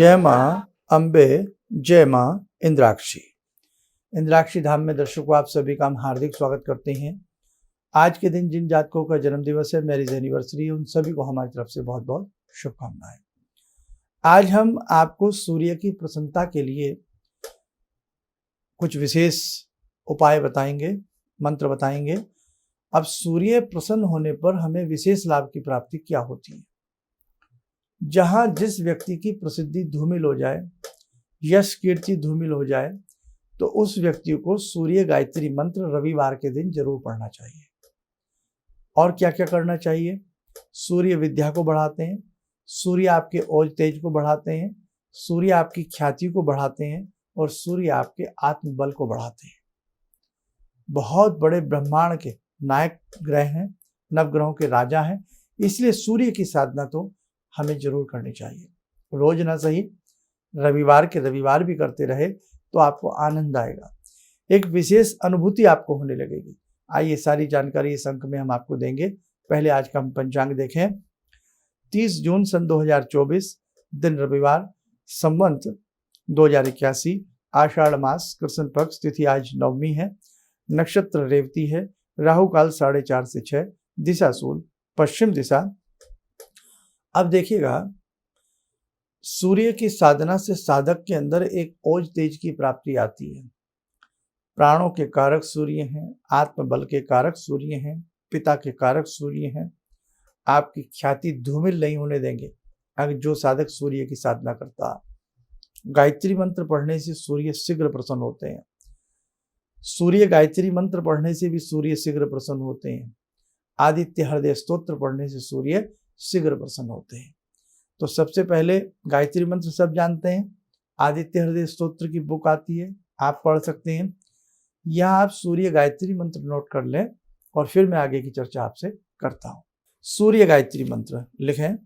जय माँ अम्बे, जय माँ इंद्राक्षी। इंद्राक्षी धाम में दर्शकों आप सभी का हम हार्दिक स्वागत करते हैं। आज के दिन जिन जातकों का जन्म दिवस है, मैरिज एनिवर्सरी है, उन सभी को हमारी तरफ से बहुत बहुत शुभकामनाएं। आज हम आपको सूर्य की प्रसन्नता के लिए कुछ विशेष उपाय बताएंगे, मंत्र बताएंगे। अब सूर्य प्रसन्न होने पर हमें विशेष लाभ की प्राप्ति क्या होती है। जहां जिस व्यक्ति की प्रसिद्धि धूमिल हो जाए, यश कीर्ति धूमिल हो जाए, तो उस व्यक्ति को सूर्य गायत्री मंत्र रविवार के दिन जरूर पढ़ना चाहिए। और क्या क्या करना चाहिए? सूर्य विद्या को बढ़ाते हैं, सूर्य आपके ओज तेज को बढ़ाते हैं, सूर्य आपकी ख्याति को बढ़ाते हैं और सूर्य आपके आत्मबल को बढ़ाते हैं। बहुत बड़े ब्रह्मांड के नायक ग्रह हैं, नवग्रहों के राजा हैं, इसलिए सूर्य की साधना तो हमें जरूर करनी चाहिए। रोज ना सही, रविवार के रविवार भी करते रहे तो आपको आनंद आएगा, एक विशेष अनुभूति आपको होने लगेगी। आइए सारी जानकारी इस अंक में हम आपको देंगे। पहले आज का हम पंचांग देखें। 30 जून सन 2024, दिन रविवार, संवत 2081, आषाढ़ मास, कृष्ण पक्ष, तिथि आज नवमी है, नक्षत्र रेवती है, राहु काल 4:30 से 6, दिशा सूल पश्चिम दिशा। अब देखिएगा, सूर्य की साधना से साधक के अंदर एक ओज तेज की प्राप्ति आती है। प्राणों के कारक सूर्य हैं, आत्मबल के कारक सूर्य हैं, पिता के कारक सूर्य हैं। आपकी ख्याति धूमिल नहीं होने देंगे अगर जो साधक सूर्य की साधना करता है। गायत्री मंत्र पढ़ने से सूर्य शीघ्र प्रसन्न होते हैं। सूर्य गायत्री मंत्र पढ़ने से भी सूर्य शीघ्र प्रसन्न होते हैं। आदित्य हृदय स्तोत्र पढ़ने से सूर्य शीघ्र प्रसन्न होते हैं। तो सबसे पहले गायत्री मंत्र सब जानते हैं, आदित्य हृदय स्तोत्र की बुक आती है, आप पढ़ सकते हैं। यहाँ आप सूर्य गायत्री मंत्र नोट कर लें और फिर मैं आगे की चर्चा आपसे करता हूँ। सूर्य गायत्री मंत्र लिखें।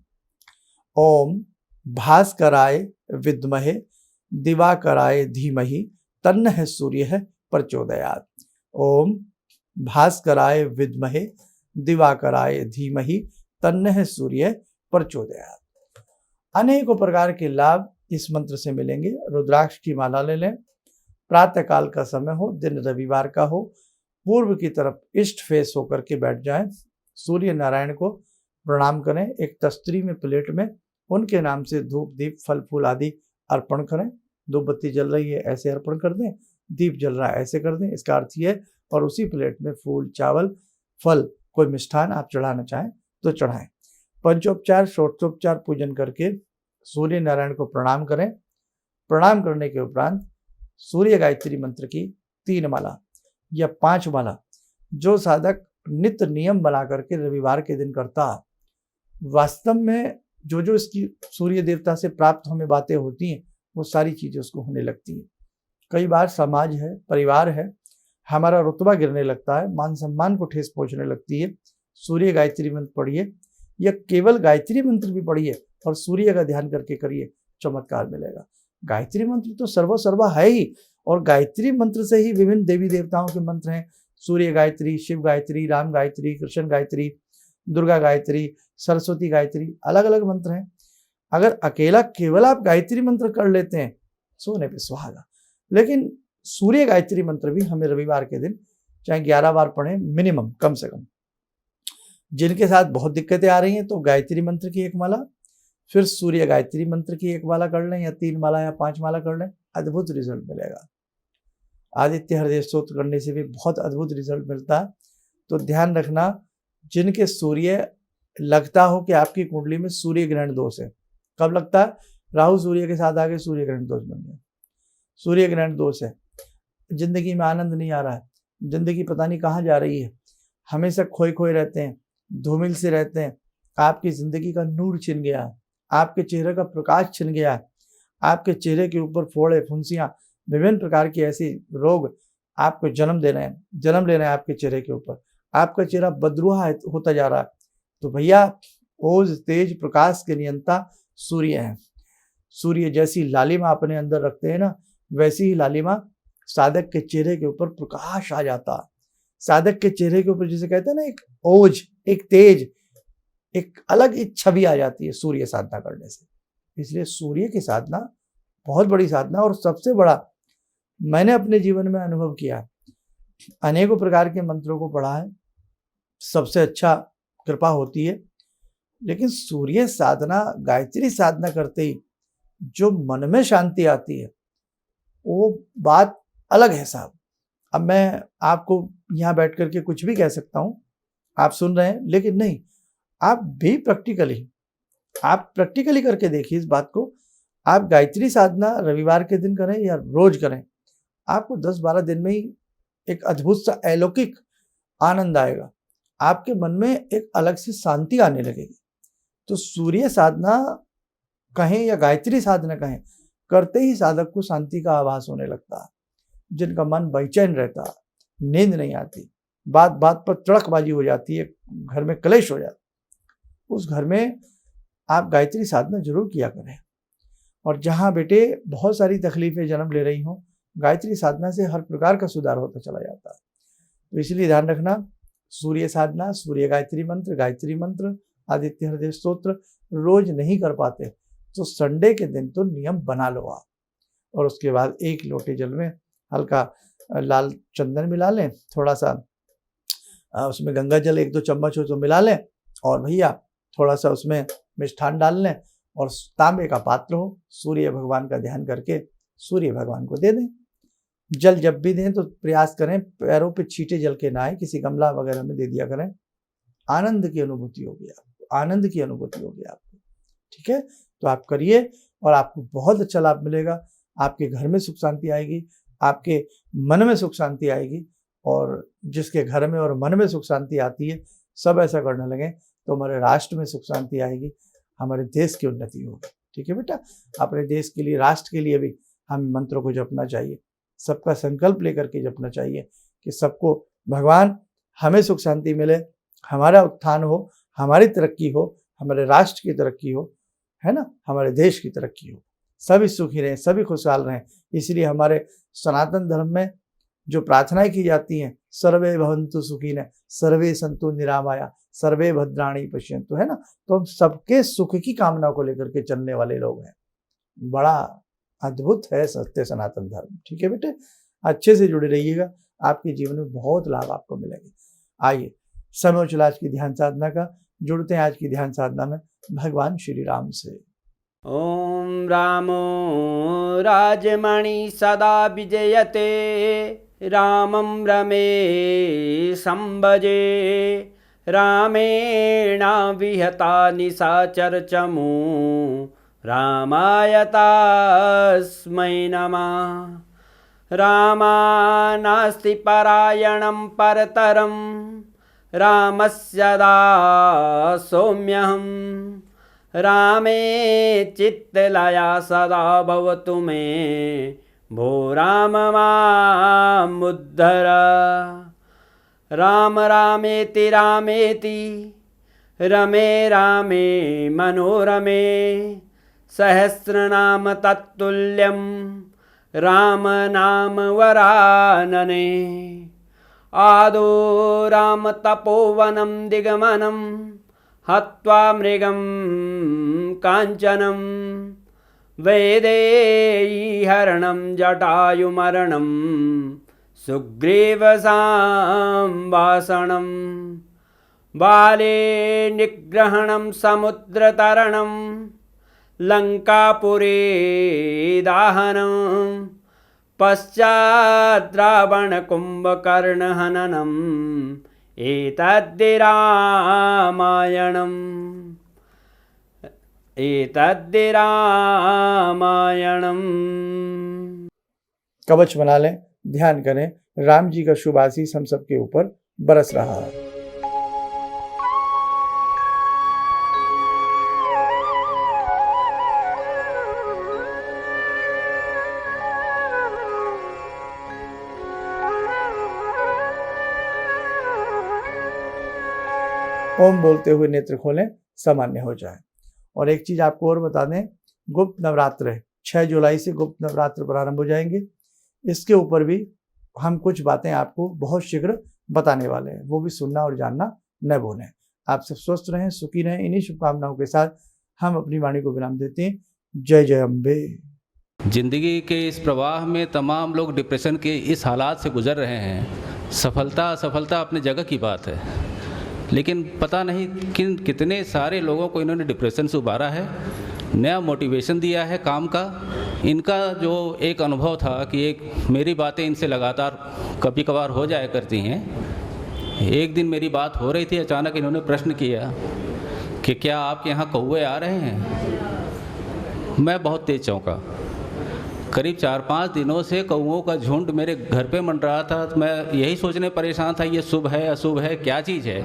ओम भास्कराय विद्महे दिवाकराय धीमहि तन्नः सूर्यः प्रचोदयात्। ओम भास्कराय विद्महे दिवाकराय धीमहि तन्नः सूर्य प्रचोदयात्। अनेकों प्रकार के लाभ इस मंत्र से मिलेंगे। रुद्राक्ष की माला ले लें, प्रातः काल का समय हो, दिन रविवार का हो, पूर्व की तरफ ईस्ट फेस होकर के बैठ जाएं, सूर्य नारायण को प्रणाम करें, एक तस्तरी में प्लेट में उनके नाम से धूप दीप फल फूल आदि अर्पण करें। धूप बत्ती जल रही है ऐसे अर्पण कर दें, दीप जल रहा है ऐसे कर दें, इसका अर्थ ये है। और उसी प्लेट में फूल चावल फल कोई मिष्ठान आप चढ़ाना चाहें तो चढ़ाएं। पंचोपचार षोडशोपचार पूजन करके सूर्य नारायण को प्रणाम करें। प्रणाम करने के उपरांत सूर्य गायत्री मंत्र की 3 माला या 5 माला जो साधक नित्य नियम बना करके रविवार के दिन करता, वास्तव में जो जो इसकी सूर्य देवता से प्राप्त हमें बातें होती हैं वो सारी चीजें उसको होने लगती हैं। कई बार समाज है, परिवार है, हमारा रुतबा गिरने लगता है, मान सम्मान को ठेस पहुंचने लगती है। सूर्य गायत्री मंत्र पढ़िए या केवल गायत्री मंत्र भी पढ़िए और सूर्य का ध्यान करके करिए, चमत्कार मिलेगा। गायत्री मंत्र तो सर्वा है ही, और गायत्री मंत्र से ही विभिन्न देवी देवताओं के मंत्र हैं। सूर्य गायत्री, शिव गायत्री, राम गायत्री, कृष्ण गायत्री, दुर्गा गायत्री, सरस्वती गायत्री, अलग अलग मंत्र हैं। अगर अकेला केवल आप गायत्री मंत्र कर लेते हैं, सोने पे सुहागा। लेकिन सूर्य गायत्री मंत्र भी हमें रविवार के दिन चाहे 11 बार पढ़ें मिनिमम, कम से कम। जिनके साथ बहुत दिक्कतें आ रही हैं तो गायत्री मंत्र की 1 माला, फिर सूर्य गायत्री मंत्र की 1 माला कर लें, या 3 माला या 5 माला कर लें, अद्भुत रिजल्ट मिलेगा। आदित्य हृदय स्तोत्र करने से भी बहुत अद्भुत रिजल्ट मिलता है। तो ध्यान रखना, जिनके सूर्य लगता हो कि आपकी कुंडली में सूर्य ग्रहण दोष है। कब लगता है? राहु सूर्य के साथ आगे सूर्य ग्रहण दोष बन गया, सूर्य ग्रहण दोष है, जिंदगी में आनंद नहीं आ रहा है, जिंदगी पता नहीं कहाँ जा रही है, हमेशा खोए खोए रहते हैं, धूमिल से रहते हैं, आपकी जिंदगी का नूर छिन गया है, आपके चेहरे का प्रकाश छिन गया है, आपके चेहरे के ऊपर फोड़े फुंसियां, विभिन्न प्रकार के ऐसे रोग आपको जन्म लेना है आपके चेहरे के ऊपर, आपका चेहरा बदरूहा होता जा रहा है, तो भैया ओज तेज प्रकाश के नियंता सूर्य है। सूर्य जैसी लालिमा अपने अंदर रखते हैं ना, वैसी ही लालिमा साधक के चेहरे के ऊपर प्रकाश आ जाता। साधक के चेहरे के ऊपर जिसे कहते हैं ना, एक ओज, एक तेज, एक अलग ही छवि आ जाती है सूर्य साधना करने से। इसलिए सूर्य की साधना बहुत बड़ी साधना और सबसे बड़ा मैंने अपने जीवन में अनुभव किया है। अनेकों प्रकार के मंत्रों को पढ़ा है, सबसे अच्छा कृपा होती है, लेकिन सूर्य साधना, गायत्री साधना करते ही जो मन में शांति आती है वो बात अलग है साहब। अब मैं आपको यहाँ बैठ करके कुछ भी कह सकता हूँ, आप सुन रहे हैं, लेकिन नहीं, आप भी प्रैक्टिकली करके देखिए इस बात को। आप गायत्री साधना रविवार के दिन करें या रोज करें, आपको 10-12 दिन में ही एक अद्भुत सा अलौकिक आनंद आएगा, आपके मन में एक अलग से शांति आने लगेगी। तो सूर्य साधना कहें या गायत्री साधना कहें, करते ही साधक को शांति का आभास होने लगता है। जिनका मन बेचैन रहता है, नींद नहीं आती, बात बात पर तड़कबाजी हो जाती है, घर में कलेश हो जाता है, उस घर में आप गायत्री साधना जरूर किया करें। और जहाँ बेटे बहुत सारी तकलीफें जन्म ले रही हों, गायत्री साधना से हर प्रकार का सुधार होता चला जाता है। तो इसलिए ध्यान रखना, सूर्य साधना, सूर्य गायत्री मंत्र, आदित्य हृदय स्तोत्र रोज नहीं कर पाते तो संडे के दिन तो नियम बना लो आप, और उसके बाद 1 लोटे जल में हल्का लाल चंदन मिला लें, थोड़ा सा उसमें गंगा जल 1-2 चम्मच हो तो मिला लें, और भैया थोड़ा सा उसमें मिष्ठान डाल लें, और तांबे का पात्र हो, सूर्य भगवान का ध्यान करके सूर्य भगवान को दे दें। जल जब भी दें तो प्रयास करें पैरों पे छींटे जल के ना आए, किसी गमला वगैरह में दे दिया करें। आनंद की अनुभूति होगी आपको, आनंद की अनुभूति होगी आपको। ठीक है, तो आप करिए और आपको बहुत अच्छा लाभ मिलेगा। आपके घर में सुख शांति आएगी, आपके मन में सुख शांति आएगी, और जिसके घर में और मन में सुख शांति आती है सब ऐसा करने लगे तो हमारे राष्ट्र में सुख शांति आएगी, हमारे देश की उन्नति होगी। ठीक है बेटा, अपने देश के लिए, राष्ट्र के लिए भी हम मंत्रों को जपना चाहिए, सबका संकल्प लेकर के जपना चाहिए कि सबको भगवान हमें सुख शांति मिले, हमारा उत्थान हो, हमारी तरक्की हो, हमारे राष्ट्र की तरक्की हो, है ना, हमारे देश की तरक्की हो, सभी सुखी रहें, सभी खुशहाल रहें। इसलिए हमारे सनातन धर्म में जो प्रार्थनाएं की जाती हैं, सर्वे भवन्तु सुखिनः, सर्वे सन्तु निरामया, सर्वे भद्राणि पश्यन्तु, है ना, तो हम सबके सुख की कामना को लेकर के चलने वाले लोग हैं। बड़ा अद्भुत है सत्य सनातन धर्म। ठीक है बेटे, अच्छे से जुड़े रहिएगा, आपके जीवन में बहुत लाभ आपको मिलेगा। आइए समय हो चला आज की ध्यान साधना का, जुड़ते हैं आज की ध्यान साधना में भगवान श्री राम से। ओम रामो राजमणि सदा विजयते, रामं रमे संभजे, रामेण विहता निशाचरचमू, रामाय तस्मै नमः। रामानास्ति परायणं परतरं, रामस्य दासोऽम्यहम्। रामे चित्तलया सदा भवतु मे, भो राम मामुद्धर। राम रामेति रामेति, रमे रामे मनोरमे, सहस्रनाम तत्तुल्यं, राम नाम वरानने। आदो राम तपोवनं दिगमनं, हत्वा मृगं काञ्चनं, वैदेहीहरणं जटायुमरणं, सुग्रीवसंवासनं। बाले निग्रहणं समुद्रतरणं, लङ्कापुरे दाहनं, पश्चात् रावणकुम्भकर्णहननम्, एतद्धि रामायणम्। कवच बना लें, ध्यान करें, राम जी का शुभ आशीष हम सबके ऊपर बरस रहा है। ओम बोलते हुए नेत्र खोलें, सामान्य हो जाए। और एक चीज आपको और बता दें, गुप्त नवरात्र है, 6 जुलाई से गुप्त नवरात्र प्रारंभ हो जाएंगे। इसके ऊपर भी हम कुछ बातें आपको बहुत शीघ्र बताने वाले हैं, वो भी सुनना और जानना न भूलें। आप सब स्वस्थ रहें, सुखी रहें। इन्हीं शुभकामनाओं के साथ हम अपनी वाणी को विराम देते हैं। जय जय अम्बे। जिंदगी के इस प्रवाह में तमाम लोग डिप्रेशन के इस हालात से गुजर रहे हैं। सफलता असफलता अपनी जगह की बात है, लेकिन पता नहीं कितने सारे लोगों को इन्होंने डिप्रेशन से उबारा है, नया मोटिवेशन दिया है काम का। इनका जो एक अनुभव था कि एक मेरी बातें इनसे लगातार कभी कभार हो जाया करती हैं। एक दिन मेरी बात हो रही थी, अचानक इन्होंने प्रश्न किया कि क्या आपके यहाँ कौवे आ रहे हैं। मैं बहुत तेज चौंका। करीब 4-5 दिनों से कौवों का झुंड मेरे घर पे मंडरा था। तो मैं यही सोचने परेशान था, ये शुभ है अशुभ है, क्या चीज़ है।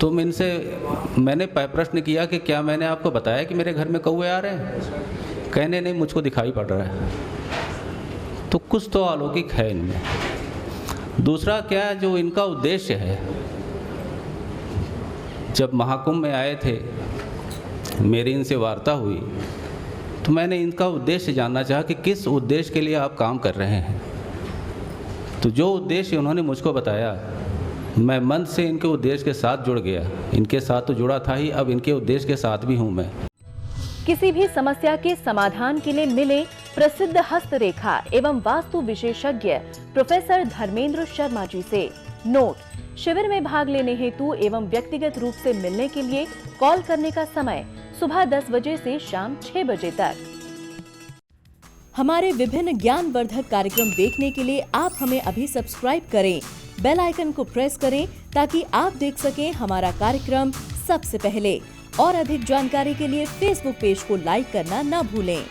तो मैंने प्रश्न किया कि क्या मैंने आपको बताया कि मेरे घर में कौवे आ रहे हैं। कहने नहीं, मुझको दिखाई पड़ रहा है। तो कुछ तो अलौकिक है इनमें। दूसरा क्या, जो इनका उद्देश्य है, जब महाकुंभ में आए थे, मेरी इनसे वार्ता हुई तो मैंने इनका उद्देश्य जानना चाहा कि किस उद्देश्य के लिए आप काम कर रहे हैं। तो जो उद्देश्य उन्होंने मुझको बताया, मैं मन से इनके उद्देश्य के साथ जुड़ गया। इनके साथ तो जुड़ा था ही, अब इनके उद्देश्य के साथ भी हूँ मैं। किसी भी समस्या के समाधान के लिए मिले प्रसिद्ध हस्तरेखा एवं वास्तु विशेषज्ञ प्रोफेसर धर्मेंद्र शर्मा जी से। नोट: शिविर में भाग लेने हेतु एवं व्यक्तिगत रूप से मिलने के लिए कॉल करने का समय सुबह 10 बजे से शाम 6 बजे तक। हमारे विभिन्न ज्ञानवर्धक कार्यक्रम देखने के लिए आप हमें अभी सब्सक्राइब करें, बेल आइकन को प्रेस करें ताकि आप देख सकें हमारा कार्यक्रम सबसे पहले। और अधिक जानकारी के लिए फेसबुक पेज को लाइक करना न भूलें।